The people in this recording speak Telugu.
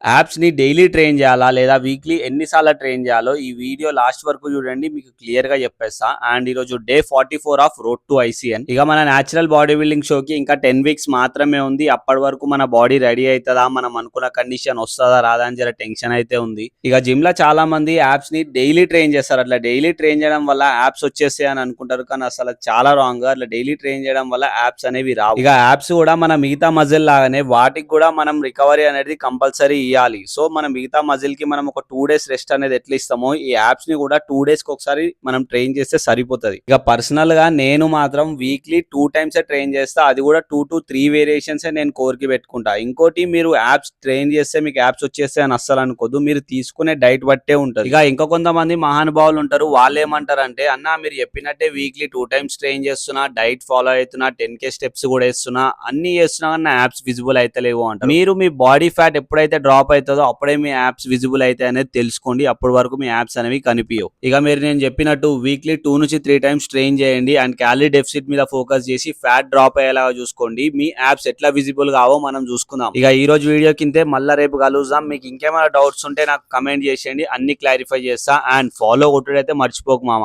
యాప్స్ ని డైలీ ట్రైన్ చేయాలా లేదా వీక్లీ ఎన్నిసార్లు ట్రైన్ చేయాలో ఈ వీడియో లాస్ట్ వరకు చూడండి, మీకు క్లియర్ గా చెప్పేస్తా. అండ్ ఈరోజు day 44 of road to ICN. ఇక మన నేచురల్ బాడీ బిల్డింగ్ షోకి ఇంకా 10 వీక్స్ మాత్రమే ఉంది. అప్పటి వరకు మన బాడీ రెడీ అవుతుందా, మనం అనుకున్న కండిషన్ వస్తుందా రాదా అని జర టెన్షన్ అయితే ఉంది. ఇక జిమ్ లో చాలా మంది యాప్స్ ని డైలీ ట్రైన్ చేస్తారు. అట్లా డైలీ ట్రైన్ చేయడం వల్ల యాప్స్ వచ్చేస్తాయి అని అనుకుంటారు, కానీ అసలు చాలా రాంగ్. అట్లా డైలీ ట్రైన్ చేయడం వల్ల యాప్స్ అనేవి రావు. ఇక యాప్స్ కూడా మన మిగతా మజిల్ లాగానే వాటికి కూడా మనం రికవరీ అనేది కంపల్సరీ ఇవ్వాలి. సో మన మిగతా మజిల్ కి మనం ఒక 2 డేస్ రెస్ట్ అనేది ఎట్లా ఇస్తామో ఈ యాప్స్ ని కూడా 2 డేస్ కి ఒకసారి మనం ట్రైన్ చేస్తే సరిపోతుంది. ఇక పర్సనల్ గా నేను మాత్రం వీక్లీ 2 టైమ్స్ ట్రైన్ చేస్తా. అది కూడా 2 to 3 వేరియేషన్స్ నేను కోర్కి పెట్టుకుంటా. ఇంకోటి, మీరు యాప్స్ ట్రైన్ చేస్తే మీకు యాప్స్ వచ్చేస్తే అని అస్సలు అనుకోదు, మీరు తీసుకునే డైట్ బట్టే ఉంటుంది. ఇక ఇంకా కొంతమంది మహానుభావులు ఉంటారు, వాళ్ళు ఏమంటారంటే, అన్న మీరు చెప్పినట్టే వీక్లీ 2 టైమ్స్ ట్రైన్ చేస్తున్నా, డైట్ ఫాలో అవుతున్నా, 10K స్టెప్స్ కూడా వేస్తున్నా, అన్ని చేస్తున్నా కానీ నా యాప్స్ విజిబుల్ అయితే లేవు అంటారు. మీరు మీ బాడీ ఫ్యాట్ ఎప్పుడైతే డ్రాప్ అవుతుందో అప్పుడే మీ యాప్స్ విజిబుల్ అయితే అనేది తెలుసుకోండి. అప్పటి వరకు మీ యాప్స్ అనేవి కనిపించవు. ఇక మీరు నేను చెప్పినట్టు వీక్లీ 2 నుంచి 3 టైమ్స్ ట్రైన్ చేయండి. అండ్ క్యాలరీ డెఫిసిట్ మీద ఫోకస్ చేసి ఫ్యాట్ డ్రాప్ అయ్యేలాగా చూసుకోండి. మీ యాప్స్ ఎట్లా విజిబుల్ కావో మనం చూసుకుందాం. ఇక ఈ రోజు వీడియో కింద మళ్ళీ రేపు కలుద్దాం. మీకు ఇంకేమైనా డౌట్స్ ఉంటే నాకు కమెంట్ చేసేయండి, అన్ని క్లారిఫై చేస్తా. అండ్ ఫాలో కొట్టుడైతే మర్చిపోకు మామ.